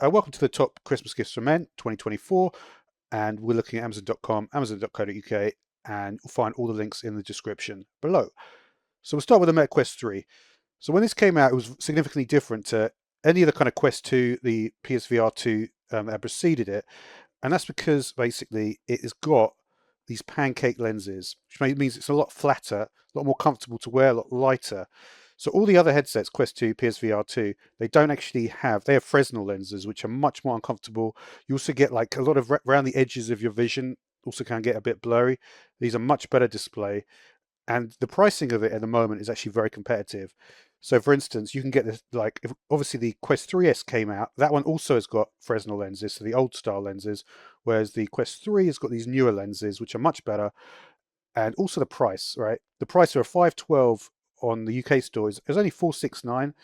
Welcome to the top Christmas gifts for men 2024, and we're looking at Amazon.com, Amazon.co.uk, and you'll find all the links in the description below. So we'll start with the Meta Quest 3. So when this came out, it was significantly different to any of the kind of Quest 2, the PSVR 2 that preceded it, and that's because basically it has got these pancake lenses, which means it's a lot flatter, a lot more comfortable to wear, a lot lighter. So all the other headsets, Quest 2, PSVR 2, they don't actually have, they have Fresnel lenses, which are much more uncomfortable. You also get like a lot of around the edges of your vision, also can get a bit blurry. These are much better display. And the pricing of it at the moment is actually very competitive. So for instance, you can get this, like, if, obviously the Quest 3S came out, that one also has got Fresnel lenses, so the old style lenses, whereas the Quest 3 has got these newer lenses, which are much better. And also the price, right? The price of a 512 on the UK store is only 469,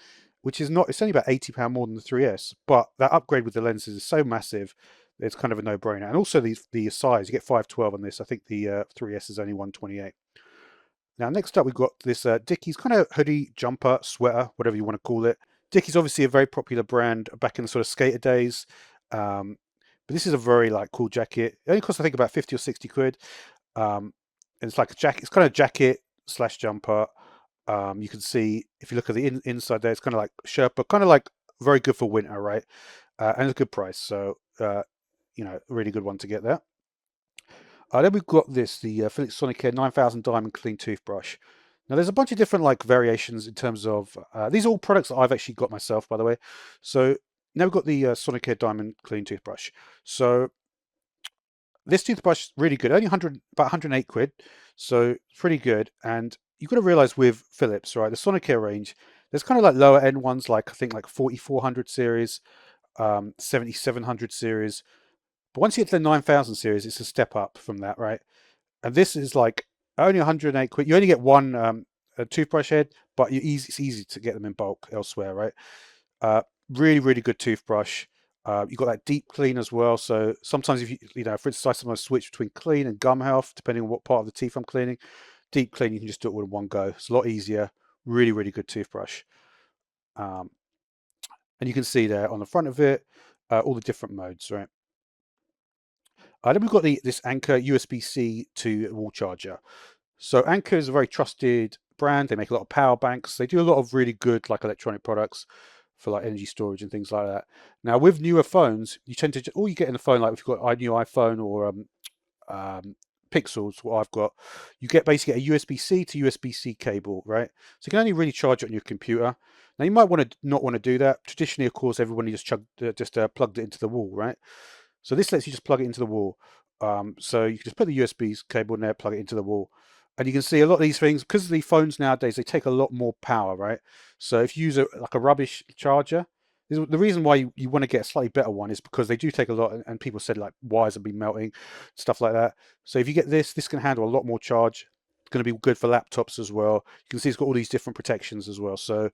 which is not, it's only about £80 more than the 3S, but that upgrade with the lenses is so massive, it's kind of a no-brainer. And also the size, you get 512 on this. I think the 3S is only 128. Now, next up, we've got this Dickies kind of hoodie, jumper, sweater, whatever you want to call it. Dickies obviously a very popular brand back in the sort of skater days. But this is a very like cool jacket. It only costs I think about 50 or 60 quid. And it's like a jacket. It's kind of jacket slash jumper. You can see if you look at the inside there, it's kind of like shirt, but kind of like very good for winter, right? And it's a good price. So really good one to get there. Then we've got this, the Philips Sonicare 9000 Diamond Clean Toothbrush. Now, there's a bunch of different like variations in terms of these are all products that I've actually got myself, by the way. So now we've got the Sonicare Diamond Clean Toothbrush. So this toothbrush really good, only about 108 quid, so pretty good. And you've got to realize with Philips, right, the Sonicare range, there's kind of like lower end ones, like I think like 4400 series, 7700 series. But once you get to the 9000 series, it's a step up from that, right? And this is like only 108 quid. You only get one a toothbrush head, but it's easy to get them in bulk elsewhere, right? Really, really good toothbrush. You've got that deep clean as well. So sometimes if for instance, I sometimes switch between clean and gum health, depending on what part of the teeth I'm cleaning. Deep clean, you can just do it all in one go. It's a lot easier. Really, really good toothbrush. And you can see there on the front of it, all the different modes, right? Then we've got this Anker USB-C to wall charger. So Anker is a very trusted brand. They make a lot of power banks. They do a lot of really good like electronic products for like energy storage and things like that. Now with newer phones, you tend to all you get in the phone, like if you've got a new iPhone or Pixels, what I've got, you get basically a USB-C to USB-C cable, right? So you can only really charge it on your computer. Now you might not want to do that. Traditionally, of course, everybody just plugged it into the wall, right? So this lets you just plug it into the wall. So you can just put the USB cable in there, plug it into the wall. And you can see a lot of these things, because the phones nowadays, they take a lot more power, right? So if you use like a rubbish charger, the reason why you want to get a slightly better one is because they do take a lot, and people said like wires have been melting, stuff like that. So if you get this can handle a lot more charge. It's going to be good for laptops as well. You can see it's got all these different protections as well. So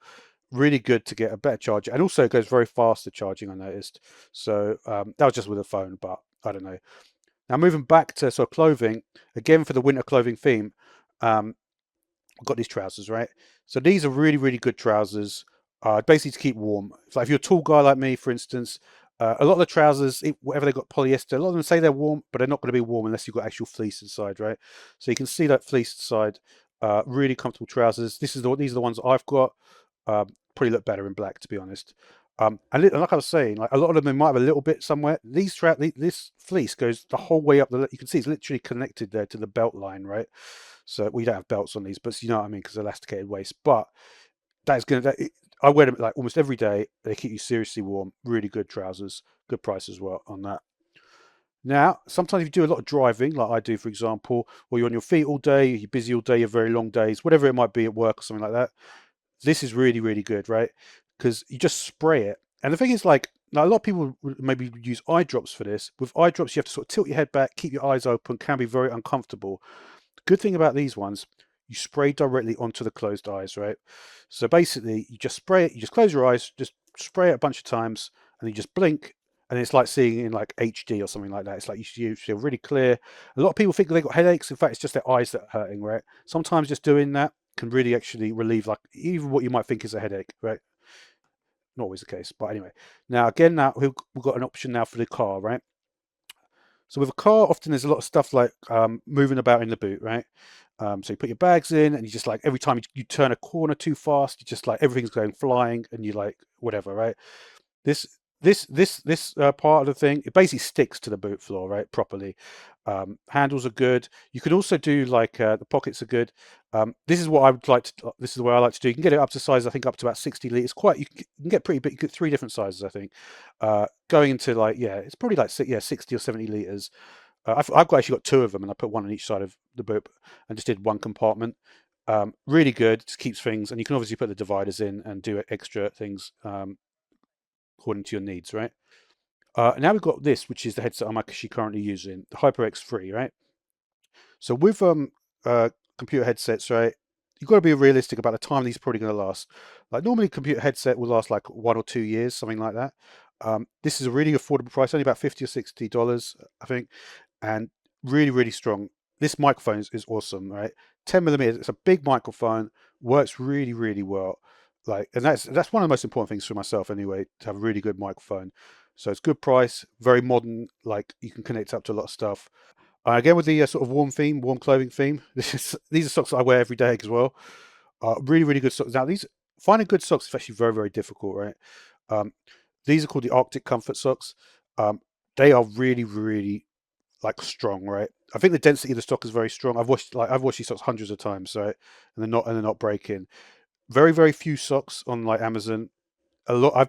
really good to get a better charger, and also it goes very fast, the charging, I noticed. So that was just with a phone, but I don't know. Now moving back to sort of clothing, again for the winter clothing theme, I've got these trousers, right? So these are really, really good trousers, basically to keep warm. So if you're a tall guy like me, for instance, a lot of the trousers, whatever they've got polyester, a lot of them say they're warm, but they're not going to be warm unless you've got actual fleece inside, right? So you can see that fleece inside, really comfortable trousers. These are the ones I've got. Probably look better in black, to be honest. And like I was saying, like a lot of them might have a little bit somewhere. This fleece goes the whole way up you can see it's literally connected there to the belt line, right? So we don't have belts on these, but you know what I mean, because elasticated waist. But I wear them like almost every day. They keep you seriously warm. Really good trousers, good price as well on that. Now, sometimes if you do a lot of driving, like I do, for example, or you're on your feet all day, you're busy all day, you have very long days, whatever it might be at work or something like that, this is really, really good, right? Because you just spray it. And the thing is, like, now a lot of people maybe use eye drops for this. With eye drops, you have to sort of tilt your head back, keep your eyes open, can be very uncomfortable. The good thing about these ones, you spray directly onto the closed eyes, right? So basically, you just spray it, you just close your eyes, just spray it a bunch of times, and you just blink, and it's like seeing in like HD or something like that. It's like you feel really clear. A lot of people think they've got headaches. In fact, it's just their eyes that are hurting, right? Sometimes just doing that can really actually relieve like even what you might think is a headache, right? Not always the case, but anyway. Now again, now we've got an option now for the car, right? So with a car, often there's a lot of stuff like moving about in the boot, right? So you put your bags in, and you just like every time you turn a corner too fast, you just like everything's going flying, and you like whatever, right? This this part of the thing, it basically sticks to the boot floor, right, properly. Handles are good. You can also do like the pockets are good. This is what I would like to. This is the way I like to do. You can get it up to size, I think, up to about 60 liters. Quite, you can get pretty big. You get three different sizes, I think. Going into like, yeah, it's probably like 60 or 70 liters. I've got actually got two of them, and I put one on each side of the boot, and just did one compartment. Really good. Just keeps things, and you can obviously put the dividers in and do extra things according to your needs, right? Now we've got this, which is the headset I'm actually currently using, the HyperX 3, right? So with computer headsets, right, you've got to be realistic about the time these are probably going to last. Like normally, a computer headset will last like 1 or 2 years, something like that. This is a really affordable price, only about $50 or $60, I think, and really, really strong. This microphone is awesome, right? 10 millimeters. It's a big microphone, works really, really well. Like, and that's one of the most important things for myself anyway, to have a really good microphone. So it's good price, very modern. Like you can connect up to a lot of stuff. Again with the sort of warm clothing theme. These are socks that I wear every day as well. Really, really good socks. Now these finding good socks is actually very, very difficult, right? Um, these are called the Arctic Comfort socks. Um, they are really, really like strong, right? I think the density of the stock is very strong. I've washed these socks hundreds of times, right? And they're not breaking. Very, very few socks on like Amazon. A lot I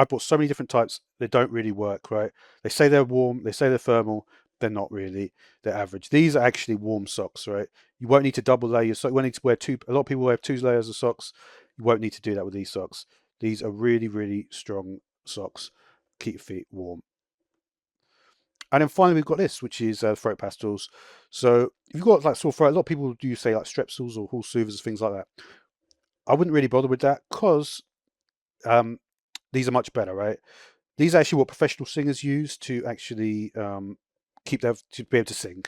bought so many different types. They don't really work, right? They say they're warm, they say they're thermal. They're not really. They're average. These are actually warm socks, right? You won't need to double layer your socks. You won't need to wear two. A lot of people wear two layers of socks. You won't need to do that with these socks. These are really, really strong socks. Keep your feet warm. And then finally, we've got this, which is throat pastels. So if you've got like sore throat, a lot of people do say like strepsils or horse soothers, things like that. I wouldn't really bother with that because um, these are much better, right? These are actually what professional singers use to actually keep their to be able to sing.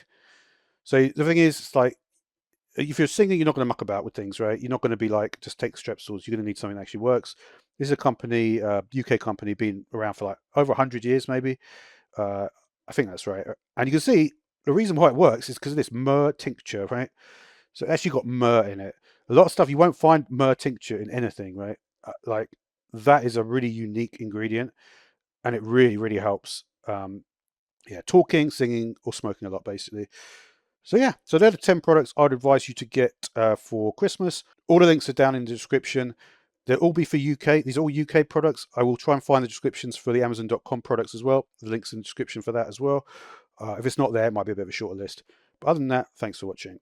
So the thing is, it's like if you're singing, you're not going to muck about with things, right? You're not going to be like just take strepsils. You're going to need something that actually works. This is a company, UK company, been around for like over 100 years, maybe. Uh, I think that's right. And you can see the reason why it works is because of this myrrh tincture, right? So it actually got myrrh in it. A lot of stuff you won't find myrrh tincture in anything, right? Like that is a really unique ingredient, and it really, really helps. Yeah, talking, singing, or smoking a lot, basically. So yeah, so they're the 10 products I'd advise you to get for Christmas. All the links are down in the description. They'll all be for UK. These are all UK products. I will try and find the descriptions for the Amazon.com products as well. The links in the description for that as well. If it's not there, it might be a bit of a shorter list. But other than that, thanks for watching.